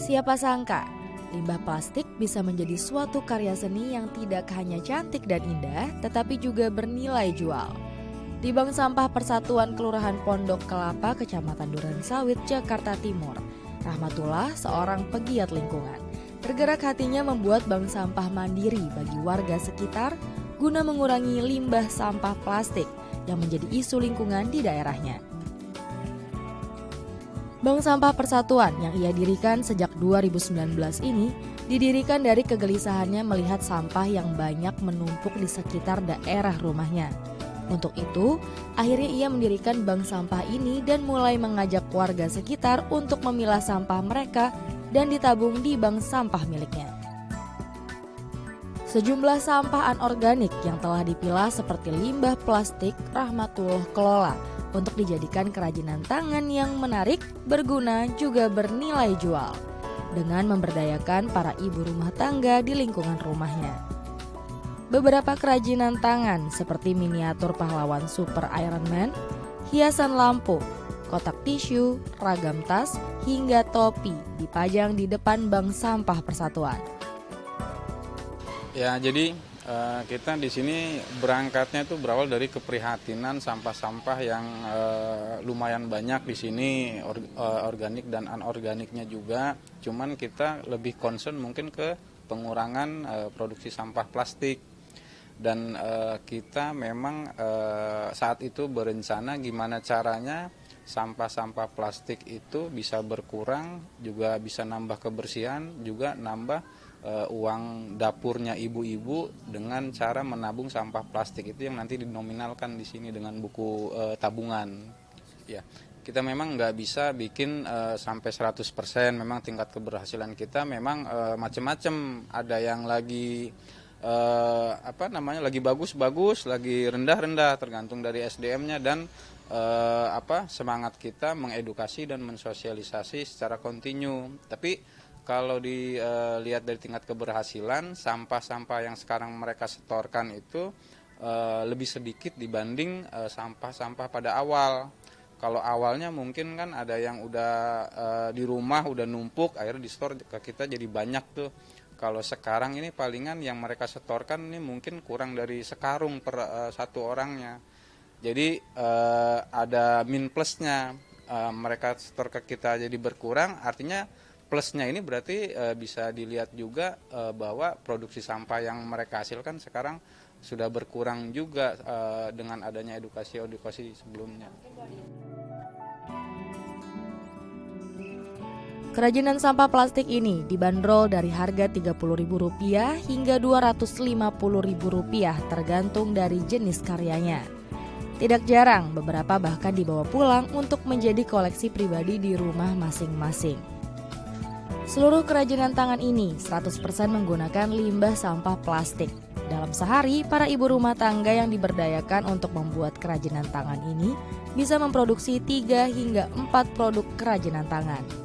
Siapa sangka, limbah plastik bisa menjadi suatu karya seni yang tidak hanya cantik dan indah, tetapi juga bernilai jual. Di Bank Sampah Persatuan Kelurahan Pondok Kelapa, Kecamatan Durensawit, Jakarta Timur, Rahmatullah, seorang pegiat lingkungan, tergerak hatinya membuat bank sampah mandiri bagi warga sekitar guna mengurangi limbah sampah plastik yang menjadi isu lingkungan di daerahnya. Bank Sampah Persatuan yang ia dirikan sejak 2019 ini didirikan dari kegelisahannya melihat sampah yang banyak menumpuk di sekitar daerah rumahnya. Untuk itu, akhirnya ia mendirikan bank sampah ini dan mulai mengajak warga sekitar untuk memilah sampah mereka dan ditabung di bank sampah miliknya. Sejumlah sampah anorganik yang telah dipilah seperti limbah plastik Rahmatullah kelola untuk dijadikan kerajinan tangan yang menarik, berguna, juga bernilai jual dengan memberdayakan para ibu rumah tangga di lingkungan rumahnya. Beberapa kerajinan tangan seperti miniatur pahlawan Super Iron Man, hiasan lampu, kotak tisu, ragam tas, hingga topi dipajang di depan Bank Sampah Persatuan. Ya, jadi kita di sini berangkatnya itu berawal dari keprihatinan sampah-sampah yang lumayan banyak di sini, organik dan anorganiknya juga. Cuman kita lebih concern mungkin ke pengurangan produksi sampah plastik. Dan kita memang saat itu berencana gimana caranya sampah-sampah plastik itu bisa berkurang, juga bisa nambah kebersihan, juga nambah uang dapurnya ibu-ibu dengan cara menabung sampah plastik itu yang nanti dinominalkan di sini dengan buku tabungan. Ya, kita memang nggak bisa bikin sampai 100%. Memang tingkat keberhasilan kita memang macam-macam. Ada yang lagi lagi bagus-bagus, lagi rendah-rendah, tergantung dari SDM-nya dan semangat kita mengedukasi dan mensosialisasi secara kontinu. Tapi kalau dilihat dari tingkat keberhasilan, sampah-sampah yang sekarang mereka setorkan itu lebih sedikit dibanding sampah-sampah pada awal. Kalau awalnya mungkin kan ada yang udah di rumah udah numpuk, akhirnya di store ke kita jadi banyak tuh. Kalau sekarang ini palingan yang mereka setorkan ini mungkin kurang dari sekarung per satu orangnya. Jadi ada min plusnya, mereka setor ke kita jadi berkurang, artinya plusnya ini berarti bisa dilihat juga bahwa produksi sampah yang mereka hasilkan sekarang sudah berkurang juga dengan adanya edukasi sebelumnya. Kerajinan sampah plastik ini dibanderol dari harga Rp30.000 hingga Rp250.000 tergantung dari jenis karyanya. Tidak jarang beberapa bahkan dibawa pulang untuk menjadi koleksi pribadi di rumah masing-masing. Seluruh kerajinan tangan ini 100% menggunakan limbah sampah plastik. Dalam sehari, para ibu rumah tangga yang diberdayakan untuk membuat kerajinan tangan ini bisa memproduksi 3 hingga 4 produk kerajinan tangan.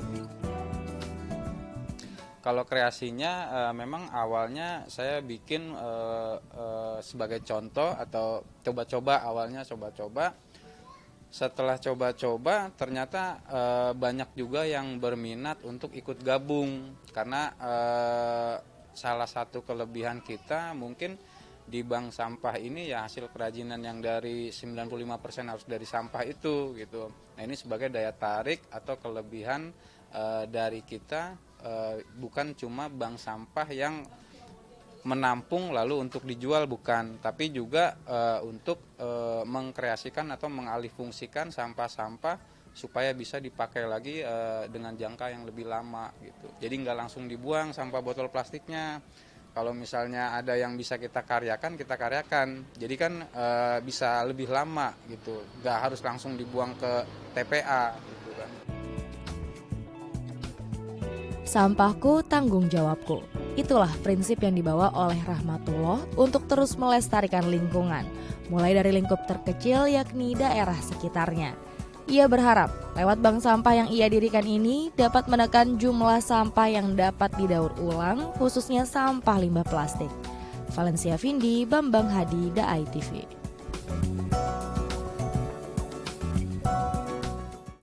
Kalau kreasinya memang awalnya saya bikin sebagai contoh atau coba-coba. Setelah coba-coba ternyata banyak juga yang berminat untuk ikut gabung karena salah satu kelebihan kita mungkin di bank sampah ini ya hasil kerajinan yang dari 95% harus dari sampah itu gitu. Nah, ini sebagai daya tarik atau kelebihan dari kita, bukan cuma bank sampah yang menampung lalu untuk dijual, bukan, tapi juga untuk mengkreasikan atau mengalihfungsikan sampah-sampah supaya bisa dipakai lagi dengan jangka yang lebih lama gitu. Jadi nggak langsung dibuang sampah botol plastiknya. Kalau misalnya ada yang bisa kita karyakan. Jadi kan bisa lebih lama gitu. Nggak harus langsung dibuang ke TPA gitu kan. Sampahku tanggung jawabku. Itulah prinsip yang dibawa oleh Rahmatullah untuk terus melestarikan lingkungan, mulai dari lingkup terkecil yakni daerah sekitarnya. Ia berharap lewat bank sampah yang ia dirikan ini dapat menekan jumlah sampah yang dapat didaur ulang, khususnya sampah limbah plastik. Valencia Vindi, Bambang Hadi, Da ITV.